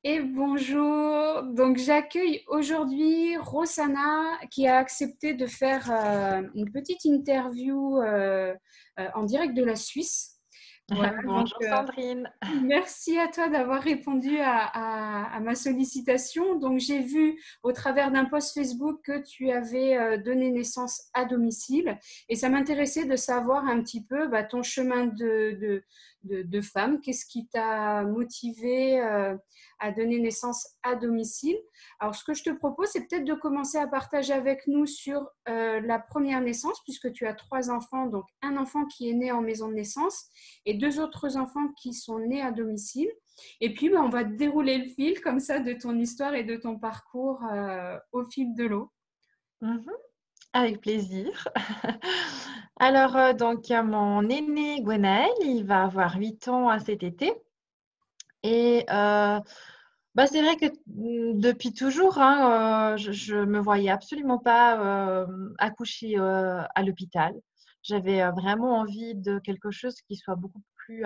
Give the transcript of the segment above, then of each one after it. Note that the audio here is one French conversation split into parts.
Et bonjour. Donc j'accueille aujourd'hui Rosanna qui a accepté de faire une petite interview en direct de la Suisse. Voilà, donc Bonjour Sandrine. merci à toi d'avoir répondu à ma sollicitation. Donc j'ai vu au travers d'un post Facebook que tu avais donné naissance à domicile et ça m'intéressait de savoir un petit peu ton chemin de femme. Qu'est-ce qui t'a motivé à donner naissance à domicile? Alors, ce que je te propose, c'est peut-être de commencer à partager avec nous sur la première naissance, puisque tu as trois enfants, donc un enfant qui est né en maison de naissance et deux autres enfants qui sont nés à domicile. Et puis, on va dérouler le fil comme ça de ton histoire et de ton parcours au fil de l'eau. Mhm, avec plaisir. Alors, donc, il y a mon aîné Gwenaël, il va avoir 8 ans à cet été. Et c'est vrai que depuis toujours, hein, je me voyais absolument pas accoucher à l'hôpital. J'avais vraiment envie de quelque chose qui soit beaucoup plus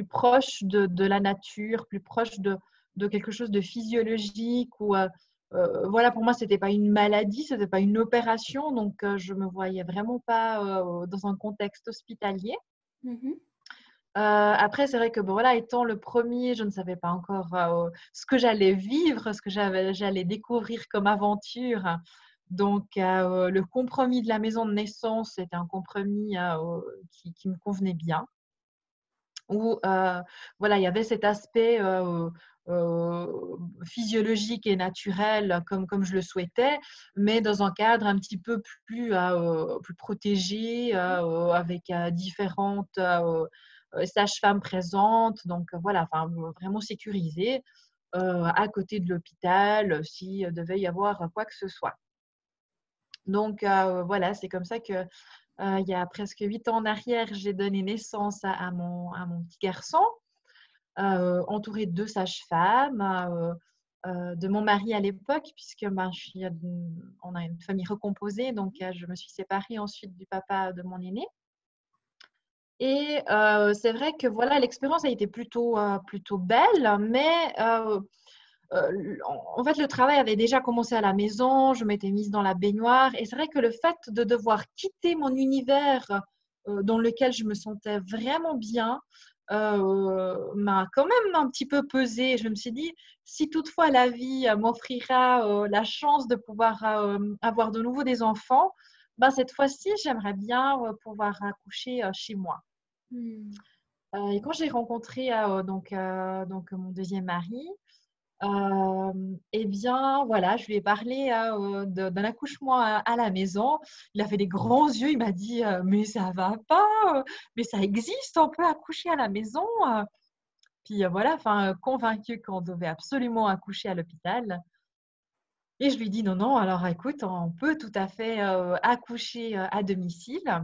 proche de la nature, plus proche de quelque chose de physiologique. Voilà, pour moi, c'était pas une maladie, c'était pas une opération, donc je me voyais vraiment pas dans un contexte hospitalier. Mhm. Après, c'est vrai que bon, voilà, étant le premier, je ne savais pas encore ce que j'allais vivre, ce que j'allais découvrir comme aventure. Donc, le compromis de la maison de naissance était un compromis qui me convenait bien où voilà, il y avait cet aspect physiologique et naturel comme je le souhaitais, mais dans un cadre un petit peu plus protégé, avec différentes sages-femmes présentes, donc voilà, enfin, vraiment sécurisé, à côté de l'hôpital, s'il devait y avoir quoi que ce soit. Donc voilà, c'est comme ça que il y a presque 8 ans en arrière, j'ai donné naissance à mon petit garçon, entourée de deux sages-femmes, de mon mari à l'époque, puisque on a une famille recomposée, donc je me suis séparée ensuite du papa de mon aîné. Et c'est vrai que voilà, l'expérience a été plutôt belle, mais en fait, le travail avait déjà commencé à la maison, je m'étais mise dans la baignoire et c'est vrai que le fait de devoir quitter mon univers dans lequel je me sentais vraiment bien m'a quand même un petit peu pesé. Je me suis dit, si toutefois la vie m'offrira la chance de pouvoir avoir de nouveau des enfants, cette fois-ci, j'aimerais bien pouvoir accoucher chez moi. Hmm. Et quand j'ai rencontré donc mon deuxième mari, eh bien, voilà, je lui ai parlé d'un accouchement à la maison. Il a fait des grands yeux. Il m'a dit, mais ça va pas, mais ça existe, on peut accoucher à la maison. Puis voilà, enfin, convaincu qu'on devait absolument accoucher à l'hôpital. Et je lui dis, non, non, alors écoute, on peut tout à fait accoucher à domicile.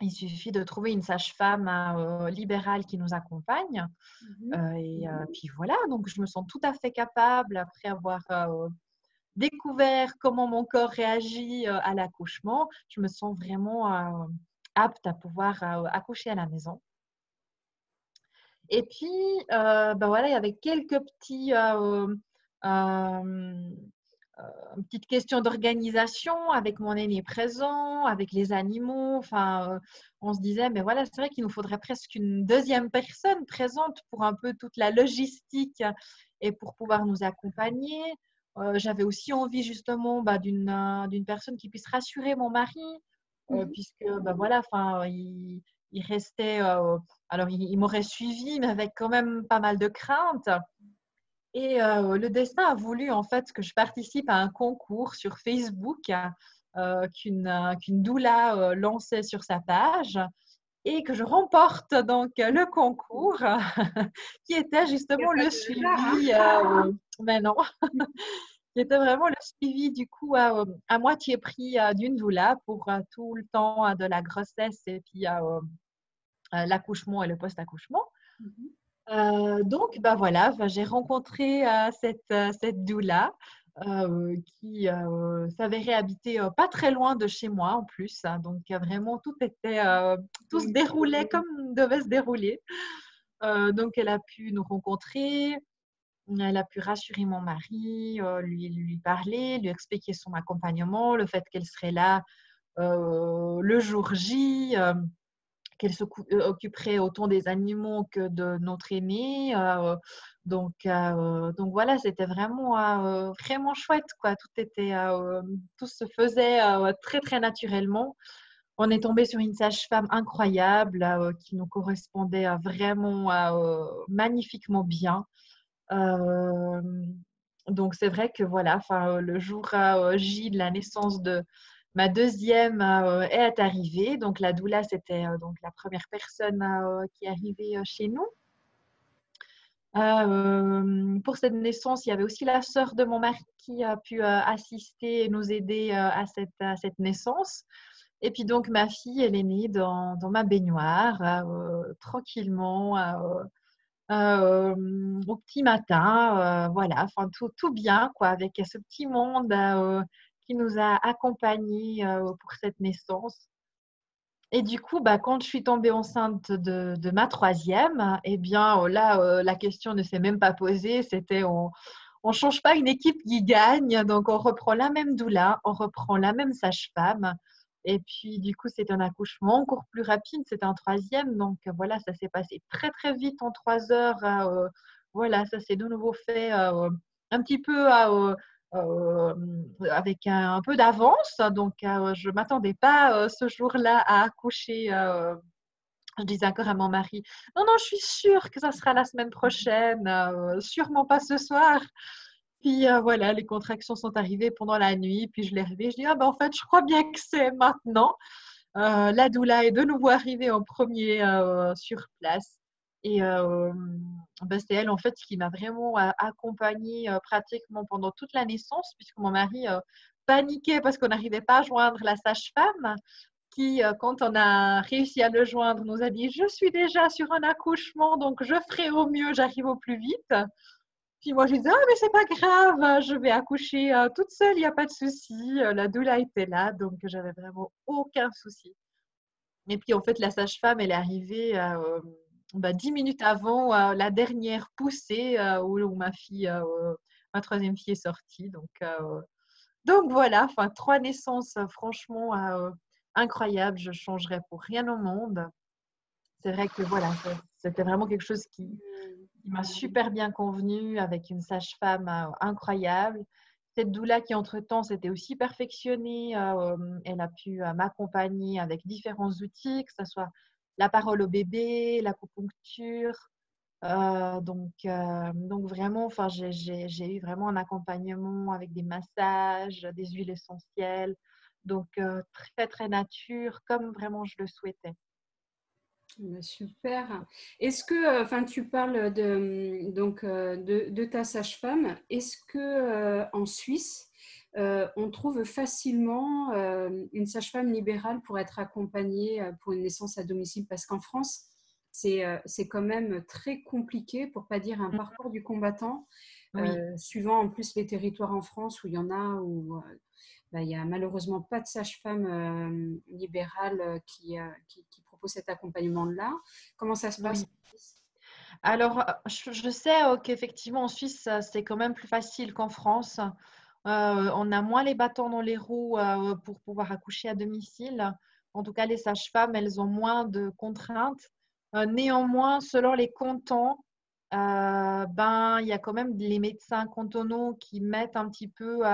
Il suffit de trouver une sage-femme libérale qui nous accompagne. Mhm. Puis voilà, donc je me sens tout à fait capable, après avoir découvert comment mon corps réagit à l'accouchement, je me sens vraiment apte à pouvoir accoucher à la maison. Et puis, voilà, il y avait quelques euh, petites questions d'organisation avec mon aîné présent, avec les animaux. Enfin, on se disait, mais voilà, c'est vrai qu'il nous faudrait presque une deuxième personne présente pour un peu toute la logistique et pour pouvoir nous accompagner. J'avais aussi envie justement d'une personne qui puisse rassurer mon mari, Mhm. puisque voilà, enfin, il restait, alors il m'aurait suivi, mais avec quand même pas mal de craintes. Et le destin a voulu en fait que je participe à un concours sur Facebook qu'une doula lançait sur sa page et que je remporte donc le concours qui était Il n'y a justement pas le de hasard, hein? suivi, mais non, qui était vraiment le suivi du coup à moitié prix d'une doula pour tout le temps de la grossesse et puis l'accouchement et le post-accouchement. Mhm. Donc, voilà, enfin, j'ai rencontré cette doula qui s'avérait habiter pas très loin de chez moi en plus, hein. Donc, vraiment, tout se déroulait comme devait se dérouler. Donc, elle a pu nous rencontrer. Elle a pu rassurer mon mari, lui parler, lui expliquer son accompagnement, le fait qu'elle serait là le jour J, qu'elle s'occuperait autant des animaux que de notre aîné. Donc voilà, c'était vraiment, vraiment chouette, quoi. Tout se faisait très, très naturellement. On est tombé sur une sage-femme incroyable qui nous correspondait vraiment magnifiquement bien. Euh, donc c'est vrai que voilà, le jour J de la naissance de ma deuxième est arrivé. Donc la doula, c'était donc la première personne qui est arrivée chez nous. Pour cette naissance, il y avait aussi la sœur de mon mari qui a pu assister et nous aider à cette naissance. Et puis donc ma fille, elle est née dans ma baignoire, tranquillement, au petit matin, voilà, enfin tout bien, quoi, avec ce petit monde qui nous a accompagnés pour cette naissance. Et du coup, bah, quand je suis tombée enceinte de ma troisième, eh bien là, la question ne s'est même pas posée. C'était on change pas une équipe qui gagne, donc on reprend la même doula, on reprend la même sage-femme. Et puis du coup, c'est un accouchement encore plus rapide, c'est un troisième, donc voilà, ça s'est passé très très vite en 3 heures. Voilà, ça s'est de nouveau fait un petit peu euh, avec un peu d'avance, donc je m'attendais pas ce jour-là à accoucher. Je disais encore à mon mari, non, non, je suis sûre que ça sera la semaine prochaine, sûrement pas ce soir. Puis voilà, les contractions sont arrivées pendant la nuit, puis je l'ai réveillée, je dis, ah ben en fait, je crois bien que c'est maintenant. La doula est de nouveau arrivée en premier sur place. Et ben, c'est elle en fait qui m'a vraiment accompagnée pratiquement pendant toute la naissance, puisque mon mari paniquait parce qu'on n'arrivait pas à joindre la sage-femme qui, quand on a réussi à le joindre, nous a dit: «Je suis déjà sur un accouchement, donc je ferai au mieux, j'arrive au plus vite». Puis moi, je disais: «Ah, mais c'est pas grave, je vais accoucher toute seule, il n'y a pas de souci». La doula était là, donc j'avais vraiment aucun souci. Et puis, en fait, la sage-femme, elle est arrivée 10 minutes avant la dernière poussée où ma troisième fille est sortie. Donc voilà, enfin, 3 naissances, franchement, incroyables. Je ne changerais pour rien au monde. C'est vrai que voilà, c'était vraiment quelque chose qui m'a super bien convenu avec une sage-femme incroyable. Cette doula qui, entre-temps, s'était aussi perfectionnée. Elle a pu m'accompagner avec différents outils, que ce soit la parole au bébé, l'acupuncture. Donc vraiment, enfin, j'ai eu vraiment un accompagnement avec des massages, des huiles essentielles. Donc, très, très nature, comme vraiment je le souhaitais. Super. Est-ce que, enfin, tu parles de ta sage-femme. Est-ce que en Suisse, on trouve facilement une sage-femme libérale pour être accompagnée pour une naissance à domicile? Parce qu'en France, c'est quand même très compliqué, pour pas dire un parcours du combattant, Oui. suivant en plus les territoires en France où il y en a où il n'y a malheureusement pas de sage-femme libérale qui propose cet accompagnement-là. Comment ça se passe? Oui. Alors, je sais qu'effectivement, en Suisse, c'est quand même plus facile qu'en France. On a moins les bâtons dans les roues pour pouvoir accoucher à domicile. En tout cas, les sages-femmes, elles ont moins de contraintes. Néanmoins, selon les cantons, il y a quand même les médecins cantonaux qui mettent un petit peu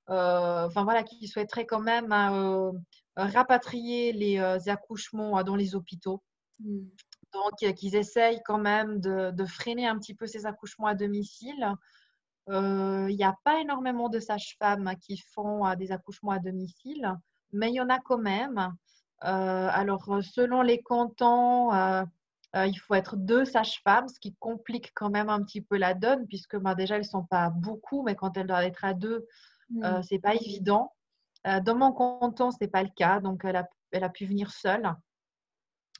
enfin voilà, qui souhaiteraient quand même rapatrier les accouchements dans les hôpitaux. Mm. Donc, qu'ils essayent quand même de freiner un petit peu ces accouchements à domicile. Il n'y a pas énormément de sages-femmes qui font des accouchements à domicile, mais il y en a quand même. Alors, selon les cantons, il faut être 2 sages-femmes, ce qui complique quand même un petit peu la donne, puisque déjà, elles ne sont pas beaucoup, mais quand elles doivent être à 2, Mm. ce n'est pas évident. Dans mon canton, ce n'est pas le cas, donc elle a pu venir seule.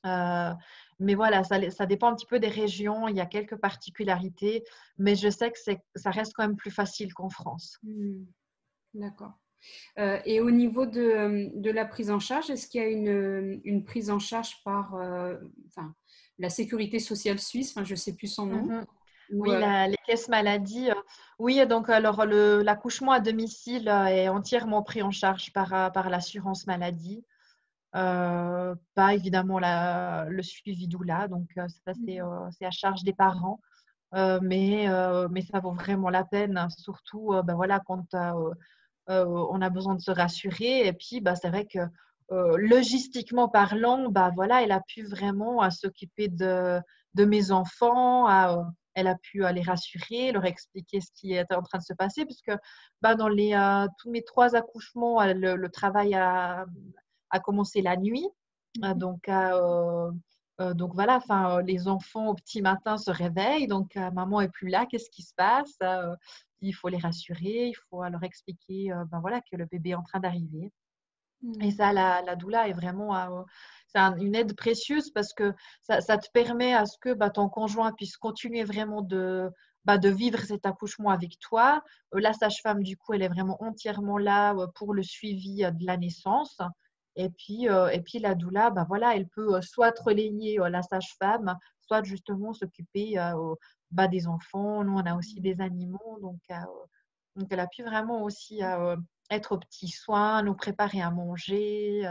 Euh, mais voilà, ça dépend un petit peu des régions. Il y a quelques particularités, mais je sais que ça reste quand même plus facile qu'en France. Mm. D'accord. Et au niveau de la prise en charge, est-ce qu'il y a une prise en charge par enfin, la sécurité sociale suisse? Enfin, je ne sais plus son nom. Mhm. ou, Oui, les caisses maladie. Oui, donc alors l'accouchement à domicile est entièrement pris en charge par l'assurance maladie. Pas évidemment le suivi doula, donc ça c'est à charge des parents. Mais ça vaut vraiment la peine, hein, surtout ben voilà, quand on a besoin de se rassurer. Et puis, bah, c'est vrai que logistiquement parlant, bah, voilà, elle a pu vraiment s'occuper de mes enfants, elle a pu les rassurer, leur expliquer ce qui était en train de se passer, puisque bah, dans tous mes 3 accouchements, le travail a commencé la nuit. Donc voilà, enfin, les enfants au petit matin se réveillent, donc maman est plus là, qu'est-ce qui se passe? Il faut les rassurer, il faut leur expliquer ben voilà, que le bébé est en train d'arriver. Et ça, la doula est vraiment c'est une aide précieuse parce que ça te permet à ce que bah, ton conjoint puisse continuer vraiment de vivre cet accouchement avec toi. La sage-femme, du coup, elle est vraiment entièrement là pour le suivi de la naissance. Et puis la doula, bah, voilà, elle peut soit te relayer la sage-femme, soit justement s'occuper bah, des enfants. Nous, on a aussi des animaux, donc elle a pu vraiment aussi être aux petits soins, nous préparer à manger.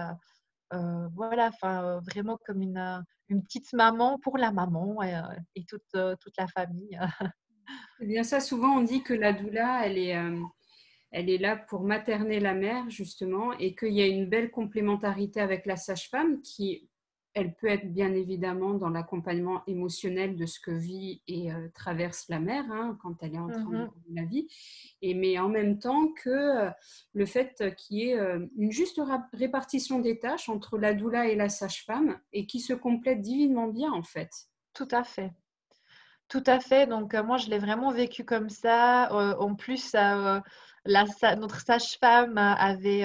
Voilà, enfin, vraiment comme une petite maman pour la maman et toute la famille. c'est bien ça. Souvent, on dit que la doula, elle est là pour materner la mère, justement, et qu'il y a une belle complémentarité avec la sage-femme qui, elle peut être bien évidemment dans l'accompagnement émotionnel de ce que vit et traverse la mère, hein, quand elle est en train de Mhm. vivre la vie, mais en même temps que le fait qu'il y ait une juste répartition des tâches entre la doula et la sage-femme et qui se complètent divinement bien, en fait. Tout à fait. Tout à fait. Donc, moi, je l'ai vraiment vécu comme ça. En plus, notre sage-femme avait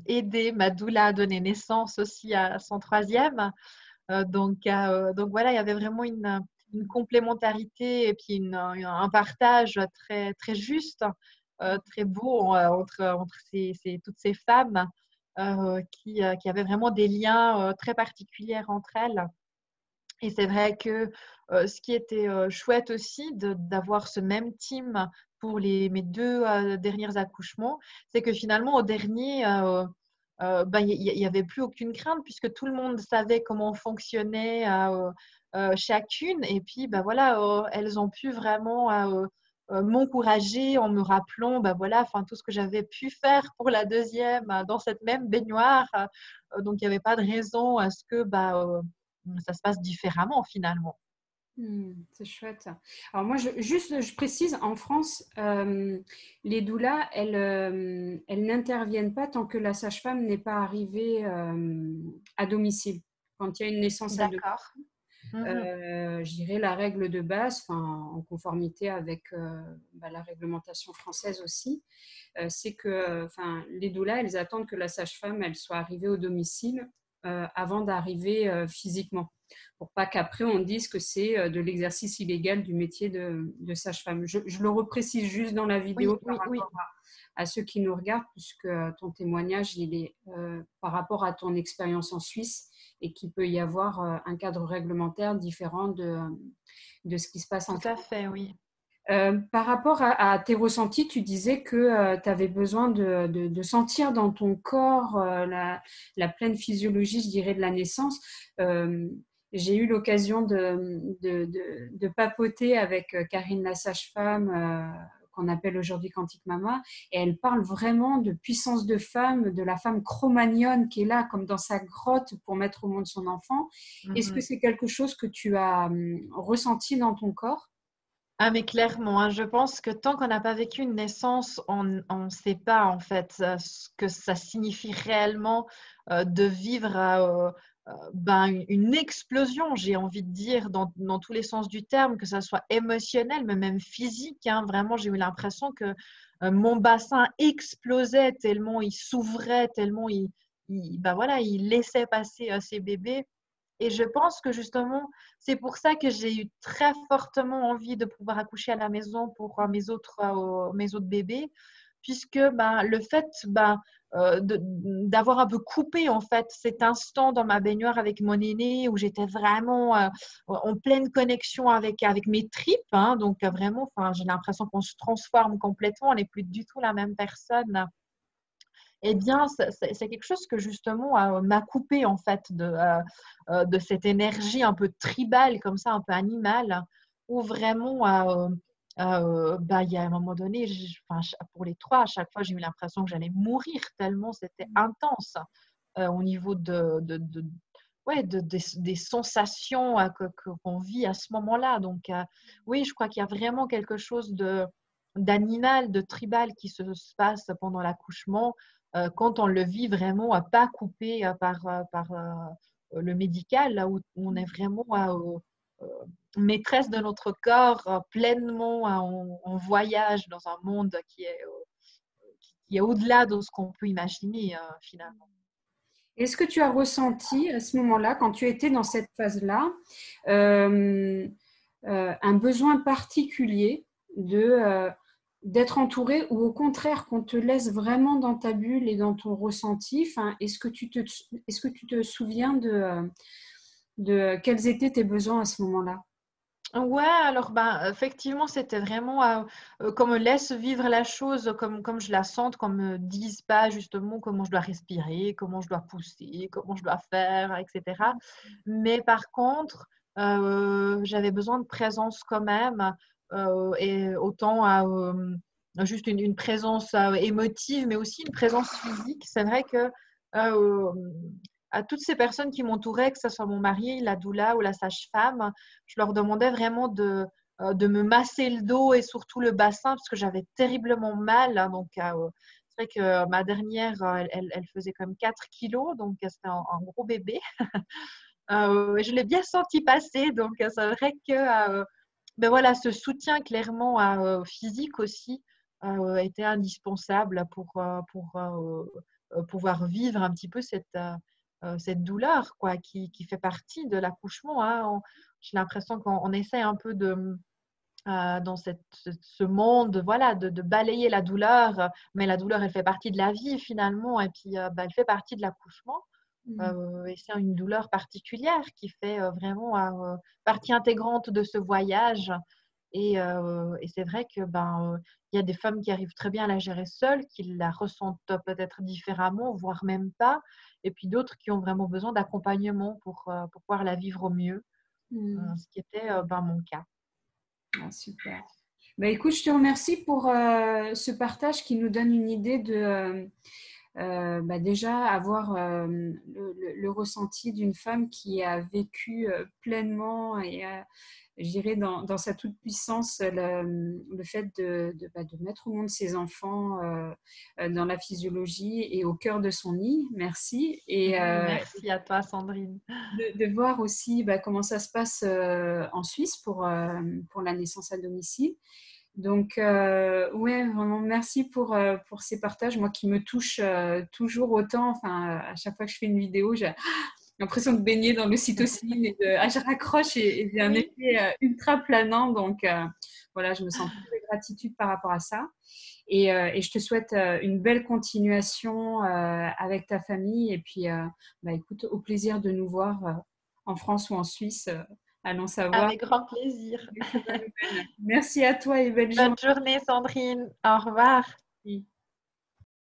aidé ma doula à donner naissance aussi à son troisième. Donc voilà, il y avait vraiment une complémentarité et puis un partage très, très juste, très beau entre toutes ces femmes qui avaient vraiment des liens très particuliers entre elles. Et c'est vrai que ce qui était chouette aussi d'avoir ce même team pour mes 2 derniers accouchements, c'est que finalement, au dernier, ben, il n'y avait plus aucune crainte puisque tout le monde savait comment fonctionnait chacune. Et puis, ben, voilà, elles ont pu vraiment m'encourager en me rappelant ben, voilà, enfin, tout ce que j'avais pu faire pour la deuxième dans cette même baignoire. Donc, il n'y avait pas de raison à ce que ça se passe différemment finalement. C'est chouette. Alors moi, je précise, en France, les doulas, elles n'interviennent pas tant que la sage-femme n'est pas arrivée à domicile. Quand il y a une naissance à domicile, D'accord. Mhm. je dirais la règle de base, enfin, en conformité avec la réglementation française aussi, c'est que enfin, les doulas, elles attendent que la sage-femme elle soit arrivée au domicile avant d'arriver physiquement, pour pas qu'après on dise que c'est de l'exercice illégal du métier de sage-femme. Je le reprécise juste dans la Oui, vidéo par oui, oui. rapport à ceux qui nous regardent, puisque ton témoignage, il est par rapport à ton expérience en Suisse et qu'il peut y avoir un cadre réglementaire différent de ce qui se passe en Tout France. à fait, oui. Par rapport à tes ressentis, tu disais que tu avais besoin de sentir dans ton corps la pleine physiologie, je dirais, de la naissance. Euh, j'ai eu l'occasion de papoter avec Karine la sage-femme, qu'on appelle aujourd'hui Quantique Mama, et elle parle vraiment de puissance de femme, de la femme cro-magnonne qui est là comme dans sa grotte pour mettre au monde son enfant. Est-ce que Mhm. c'est quelque chose que tu as ressenti dans ton corps? Ah, mais clairement, hein, je pense que tant qu'on n'a pas vécu une naissance, on ne sait pas en fait ce que ça signifie réellement de vivre une explosion, j'ai envie de dire, dans tous les sens du terme, que ça soit émotionnel, mais même physique, hein. Vraiment, j'ai eu l'impression que mon bassin explosait tellement il s'ouvrait, tellement voilà, il laissait passer ses bébés. Et je pense que justement, c'est pour ça que j'ai eu très fortement envie de pouvoir accoucher à la maison pour mes autres bébés, puisque le fait d'avoir un peu coupé en fait cet instant dans ma baignoire avec mon aîné où j'étais vraiment en pleine connexion avec mes tripes. Hein, donc vraiment, enfin, j'ai l'impression qu'on se transforme complètement, on n'est plus du tout la même personne. Eh bien, c'est quelque chose que justement m'a coupé en fait de cette énergie un peu tribale, comme ça, un peu animale, où vraiment, bah, il y a un moment donné, enfin, pour les trois, à chaque fois, j'ai eu l'impression que j'allais mourir tellement c'était intense au niveau ouais, des sensations qu'on vit à ce moment-là. Donc, oui, je crois qu'il y a vraiment quelque chose d'animal, de tribal qui se passe pendant l'accouchement quand on le vit vraiment pas coupé par le médical, là où on est vraiment euh, maîtresse de notre corps, pleinement en voyage dans un monde qui est au-delà de ce qu'on peut imaginer finalement. Est-ce que tu as ressenti à ce moment-là, quand tu étais dans cette phase-là, euh, un besoin particulier d'être entouré ou au contraire qu'on te laisse vraiment dans ta bulle et dans ton ressenti? Enfin, est-ce que tu te souviens de quels étaient tes besoins à ce moment-là? Ouais, alors ben, effectivement, c'était vraiment qu'on me laisse vivre la chose comme je la sente, qu'on me dise pas justement comment je dois respirer, comment je dois pousser, comment je dois faire, etc. Mais par contre, j'avais besoin de présence quand même, et autant juste une présence émotive, mais aussi une présence physique. C'est vrai que euh, à toutes ces personnes qui m'entouraient, que ce soit mon mari, la doula ou la sage-femme, je leur demandais vraiment de me masser le dos et surtout le bassin parce que j'avais terriblement mal. Hein. Donc, c'est vrai que ma dernière, elle faisait comme 4 kilos, donc c'était un gros bébé. Je l'ai bien senti passer, donc c'est vrai que ben voilà, ce soutien clairement physique aussi était indispensable pour pouvoir vivre un petit peu cette douleur quoi, qui fait partie de l'accouchement. Hein. J'ai l'impression qu'on essaie un peu dans ce monde voilà, de balayer la douleur, mais la douleur, elle fait partie de la vie finalement, et puis bah, elle fait partie de l'accouchement. Et c'est une douleur particulière qui fait vraiment partie intégrante de ce voyage. Et c'est vrai que il y a des femmes qui arrivent très bien à la gérer seules, qui la ressentent peut-être différemment, voire même pas. Et puis d'autres qui ont vraiment besoin d'accompagnement pour pouvoir la vivre au mieux, ce qui était mon cas. Ah, super. Bah, écoute, je te remercie pour ce partage qui nous donne une idée de déjà avoir le ressenti d'une femme qui a vécu pleinement et je dirais dans sa toute-puissance le fait de mettre au monde ses enfants dans la physiologie et au cœur de son nid. Merci. Et Merci à toi, Sandrine. de voir aussi comment ça se passe en Suisse pour la naissance à domicile. Donc, ouais, vraiment, merci pour ces partages, moi qui me touchent toujours autant. Enfin, à chaque fois que je fais une vidéo, j'ai l'impression de baigner dans l'ocytocine et je raccroche et j'ai un Oui. effet ultra planant. Donc, voilà, je me sens pleine de gratitude par rapport à ça. Et je te souhaite une belle continuation avec ta famille. Et puis, écoute, au plaisir de nous voir en France ou en Suisse. Allons savoir. Avec grand plaisir. Merci à toi et belle Bonne journée. journée, Sandrine. Au revoir.